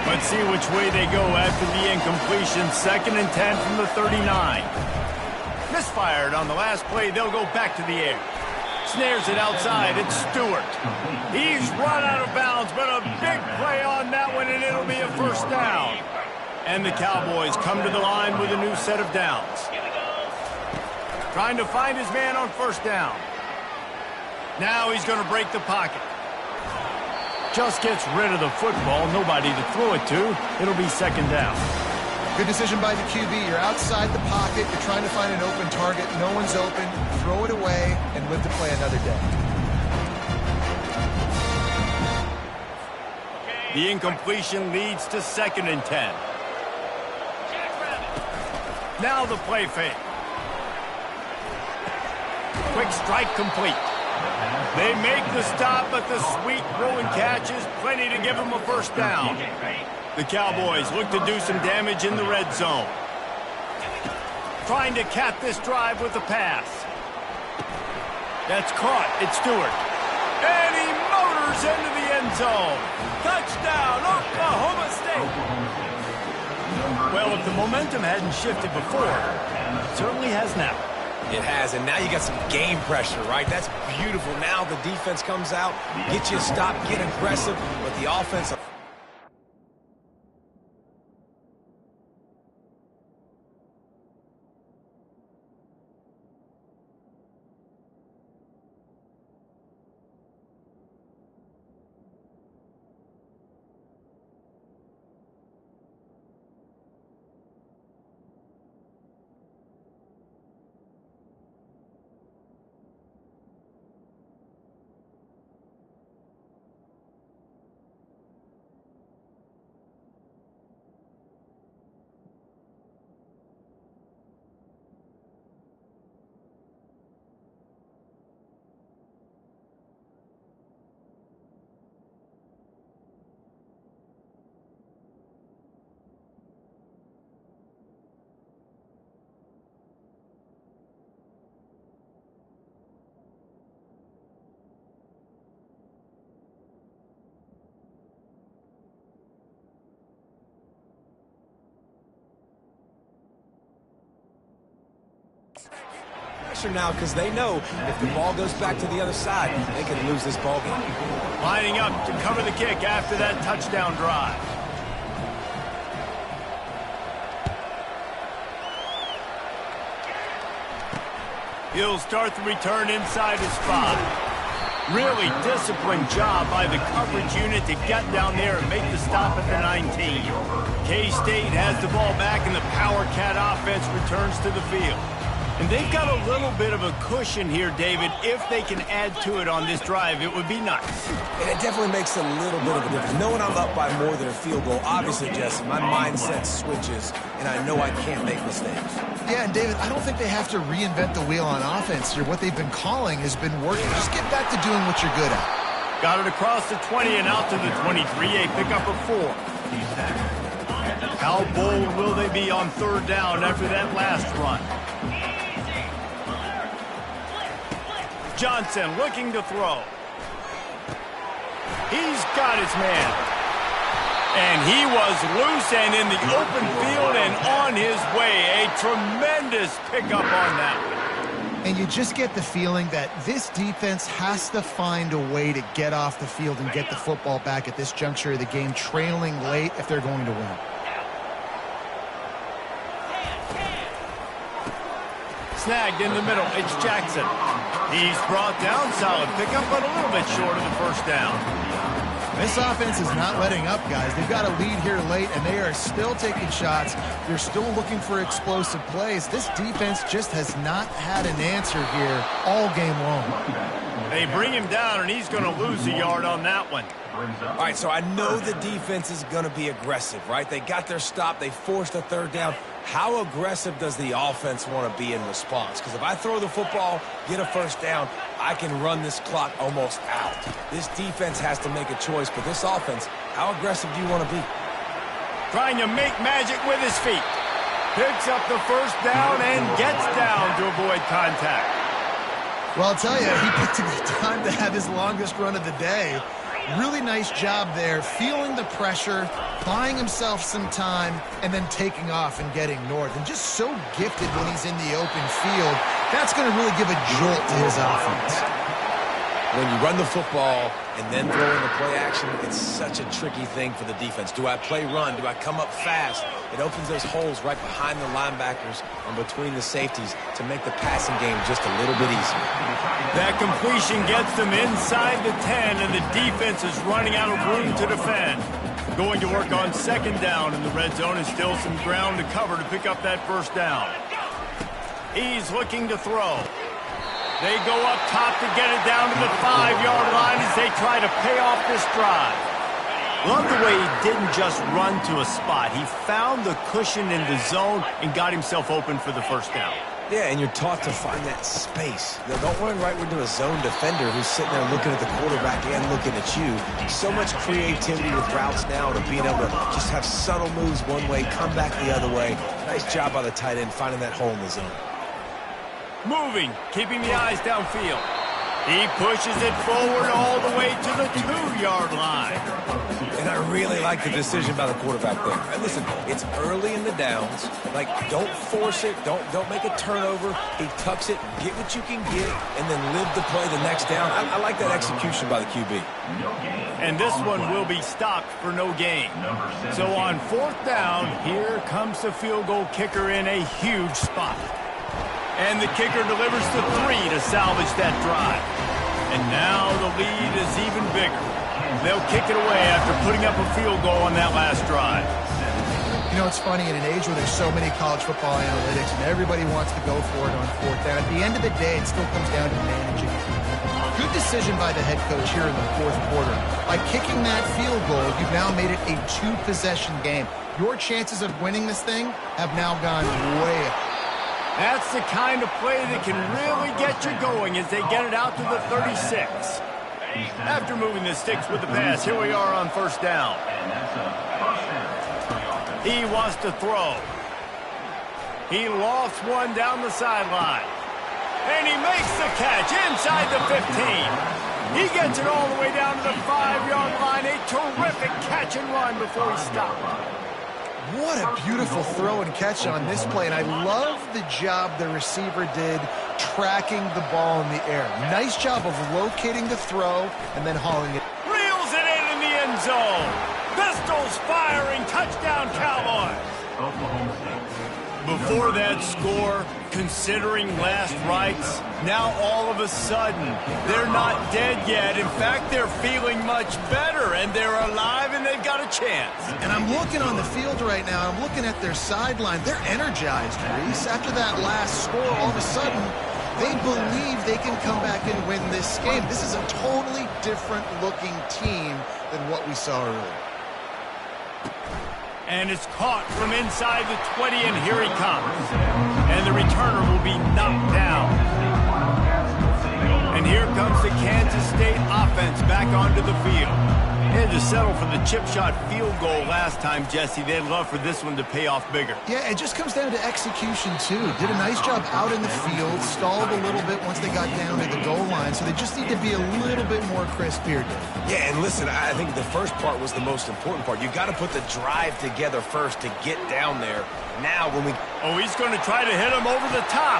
Let's see which way they go after the incompletion. 2nd and 10 from the 39. Misfired on the last play. They'll go back to the air. Snares it outside. It's Stewart. He's run out of bounds, but a big play on that one, and it'll be a first down. And the Cowboys come to the line with a new set of downs. Trying to find his man on first down. Now he's going to break the pocket. Just gets rid of the football. Nobody to throw it to. It'll be second down. Good decision by the QB. You're outside the pocket. You're trying to find an open target. No one's open. Throw it away and live to play another day. The incompletion leads to 2nd and 10. Now the play fake. Quick strike complete. They make the stop, but the sweet throwing catch is plenty to give them a first down. The Cowboys look to do some damage in the red zone. Trying to cap this drive with a pass. That's caught. It's Stewart. And he motors into the end zone. Touchdown, Oklahoma State. Well, if the momentum hadn't shifted before, it certainly has now. It has, and now you got some game pressure, right? That's beautiful. Now the defense comes out, get you a stop, get aggressive, but the offense... pressure now because they know if the ball goes back to the other side, they can lose this ball game. Lining up to cover the kick after that touchdown drive. He'll start the return inside his 5. Really disciplined job by the coverage unit to get down there and make the stop at the 19. K-State has the ball back and the Power Cat offense returns to the field. And they've got a little bit of a cushion here, David. If they can add to it on this drive, it would be nice. And it definitely makes a little bit of a difference. Knowing I'm up by more than a field goal, obviously, Jesse, my mindset switches, and I know I can't make mistakes. Yeah, and David, I don't think they have to reinvent the wheel on offense here. What they've been calling has been working. Just get back to doing what you're good at. Got it across the 20 and out to the 23, a pickup of 4. How bold will they be on 3rd down after that last run? Johnson looking to throw. He's got his man. And he was loose and in the open field and on his way. A tremendous pickup on that. And you just get the feeling that this defense has to find a way to get off the field and get the football back at this juncture of the game, trailing late if they're going to win. Snagged in the middle. It's Jackson. He's brought down. Solid pickup, but a little bit short of the first down. This offense is not letting up, guys. They've got a lead here late, and they are still taking shots. They're still looking for explosive plays. This defense just has not had an answer here all game long. They bring him down, and he's going to lose a yard on that one. All right, so I know the defense is going to be aggressive, right? They got their stop. They forced a 3rd down. How aggressive does the offense want to be in response? Because if I throw the football, get a first down, I can run this clock almost out. This defense has to make a choice, but this offense, how aggressive do you want to be? Trying to make magic with his feet. Picks up the first down and gets down to avoid contact. Well, I'll tell you, he picked a good time to have his longest run of the day. Really nice job there, feeling the pressure, buying himself some time, and then taking off and getting north. And just so gifted when he's in the open field. That's going to really give a jolt to his offense. when you run the football and then throw in the play action, it's such a tricky thing for the defense. Do I play run? Do I come up fast? It opens those holes right behind the linebackers and between the safeties to make the passing game just a little bit easier. That completion gets them inside the 10, and the defense is running out of room to defend. Going to work on second down in the red zone, and still some ground to cover to pick up that first down. He's looking to throw. They go up top to get it down to the 5-yard line as they try to pay off this drive. Love the way he didn't just run to a spot. He found the cushion in the zone and got himself open for the first down. Yeah, and you're taught to find that space. Now, don't run right into a zone defender who's sitting there looking at the quarterback and looking at you. So much creativity with routes now to being able to just have subtle moves one way, come back the other way. Nice job by the tight end finding that hole in the zone. Moving, keeping the eyes downfield. He pushes it forward all the way to the 2-yard line. And I really like the decision by the quarterback there. And listen, it's early in the downs. Like, don't force it. Don't make a turnover. He tucks it, get what you can get, and then live the play the next down. I like that execution by the QB. And this one will be stopped for no gain. So on fourth down, here comes the field goal kicker in a huge spot. And the kicker delivers the 3 to salvage that drive. And now the lead is even bigger. They'll kick it away after putting up a field goal on that last drive. You know, it's funny, in an age where there's so many college football analytics and everybody wants to go for it on fourth down, at the end of the day, it still comes down to managing. Good decision by the head coach here in the fourth quarter. By kicking that field goal, you've now made it a 2-possession game. Your chances of winning this thing have now gone way up. That's the kind of play that can really get you going as they get it out to the 36. After moving the sticks with the pass, here we are on first down. He wants to throw. He lofts one down the sideline. And he makes the catch inside the 15. He gets it all the way down to the 5-yard line. A terrific catch and run before he stopped. What a beautiful throw and catch on this play, and I love the job the receiver did tracking the ball in the air. Nice job of locating the throw and then hauling it. Reels it in the end zone. Pistols firing, touchdown Cowboys. Before that score, considering last rites, now all of a sudden, they're not dead yet. In fact, they're feeling much better, and they're alive, and they've got a chance. And I'm looking on the field right now, I'm looking at their sideline. They're energized, Reese. After that last score, all of a sudden, they believe they can come back and win this game. This is a totally different-looking team than what we saw earlier. And it's caught from inside the 20, and here he comes. And the returner will be knocked down. And here comes the Kansas State offense back onto the field. They had to settle for the chip shot field goal last time, Jesse. They'd love for this one to pay off bigger. Yeah, it just comes down to execution, too. Did a nice job out in the field, stalled a little bit once they got down to the goal line, so they just need to be a little bit more crisp here, Dave. Yeah, and listen, I think the first part was the most important part. You got to put the drive together first to get down there. Now when we... Oh, he's going to try to hit him over the top.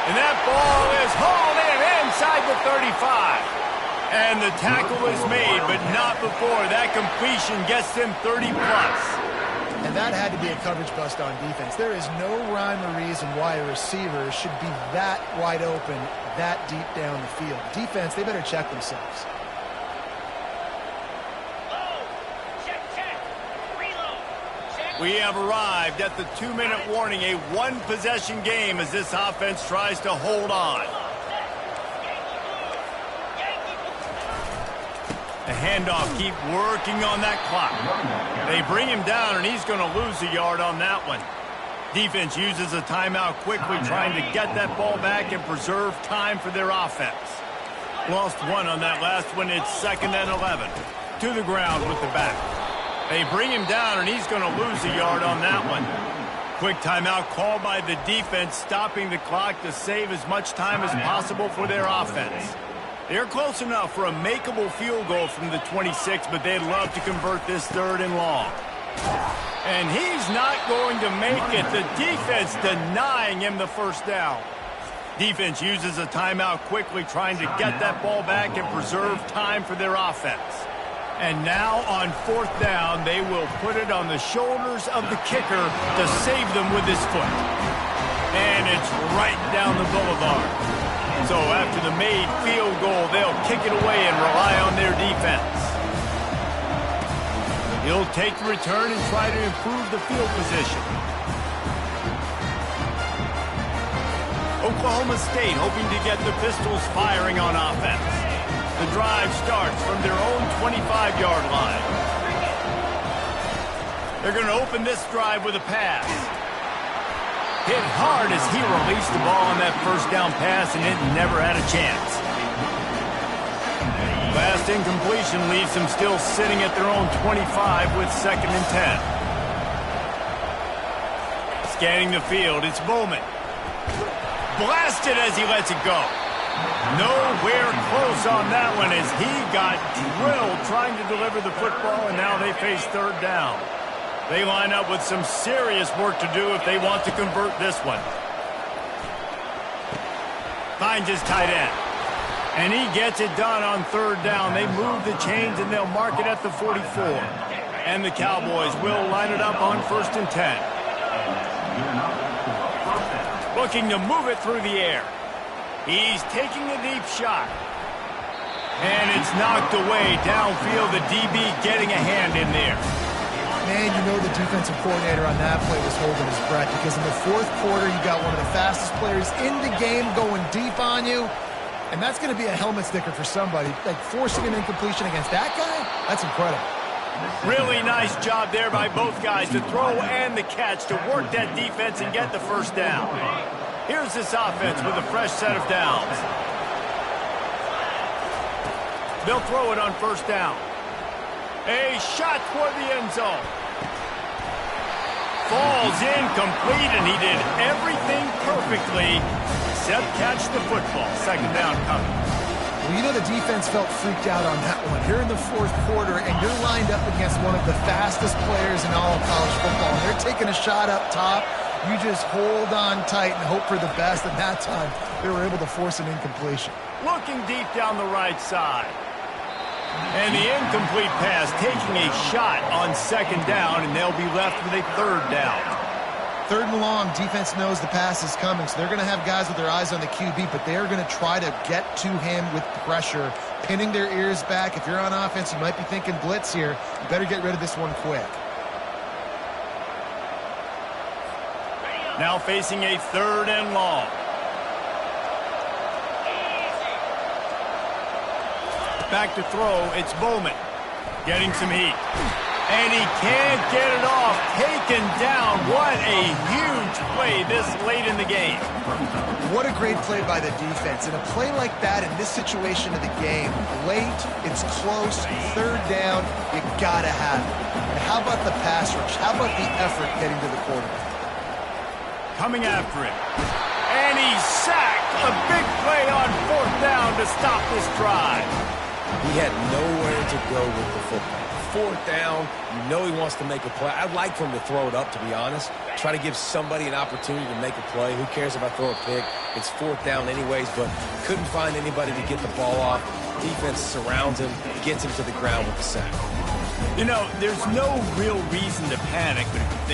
And that ball is hauled in inside the 35. And the tackle is made, but not before. That completion gets them 30-plus. And that had to be a coverage bust on defense. There is no rhyme or reason why a receiver should be that wide open, that deep down the field. Defense, they better check themselves. We have arrived at the 2-minute warning, a one-possession game as this offense tries to hold on. The handoff, keep working on that clock. They bring him down, and he's going to lose a yard on that one. Defense uses a timeout quickly, trying to get that ball back and preserve time for their offense. Lost one on that last one. It's 2nd and 11. To the ground with the back. They bring him down, and he's going to lose a yard on that one. Quick timeout called by the defense, stopping the clock to save as much time as possible for their offense. They're close enough for a makeable field goal from the 26, but they'd love to convert this 3rd and long. And he's not going to make it. The defense denying him the first down. Defense uses a timeout quickly, trying to get that ball back and preserve time for their offense. And now on 4th down, they will put it on the shoulders of the kicker to save them with his foot. And it's right down the boulevard. So after the made field goal, they'll kick it away and rely on their defense. He'll take the return and try to improve the field position. Oklahoma State hoping to get the Pistols firing on offense. The drive starts from their own 25-yard line. They're going to open this drive with a pass. Hit hard as he released the ball on that first down pass, and it never had a chance. Last incompletion leaves them still sitting at their own 25 with 2nd and 10. Scanning the field, it's Bowman. Blasted as he lets it go. Nowhere close on that one as he got drilled trying to deliver the football, and now they face 3rd down. They line up with some serious work to do if they want to convert this one. Finds his tight end. And he gets it done on 3rd down. They move the chains and they'll mark it at the 44. And the Cowboys will line it up on 1st and 10. Looking to move it through the air. He's taking a deep shot. And it's knocked away downfield. The DB getting a hand in there. Man, you know the defensive coordinator on that play was holding his breath, because in the 4th quarter, you got one of the fastest players in the game going deep on you. And that's going to be a helmet sticker for somebody. Like, forcing an incompletion against that guy, that's incredible. Really nice job there by both guys to throw and the catch to work that defense and get the 1st down. Here's this offense with a fresh set of downs. They'll throw it on 1st down. A shot toward the end zone. Falls incomplete, and he did everything perfectly except catch the football. 2nd down coming. Well, you know the defense felt freaked out on that one. You're in the 4th quarter, and you're lined up against one of the fastest players in all of college football. And they're taking a shot up top. You just hold on tight and hope for the best. And that time, they were able to force an incompletion. Looking deep down the right side. And the incomplete pass taking a shot on 2nd down, and they'll be left with a 3rd down. 3rd and long, defense knows the pass is coming, so they're going to have guys with their eyes on the QB, but they're going to try to get to him with pressure, pinning their ears back. If you're on offense, you might be thinking blitz here. You better get rid of this one quick. Now facing a 3rd and long. Back to throw, it's Bowman. Getting some heat. And he can't get it off. Taken down. What a huge play this late in the game. What a great play by the defense. And a play like that in this situation of the game, late, it's close, 3rd down, you gotta have it. And how about the pass rush? How about the effort getting to the quarterback? Coming after it. And he's sacked. A big play on 4th down to stop this drive. He had nowhere to go with the football. 4th down, you know he wants to make a play. I'd like for him to throw it up, to be honest. Try to give somebody an opportunity to make a play. Who cares if I throw a pick? It's 4th down anyways, but couldn't find anybody to get the ball off. Defense surrounds him, gets him to the ground with the sack. You know, there's no real reason to panic, but if you think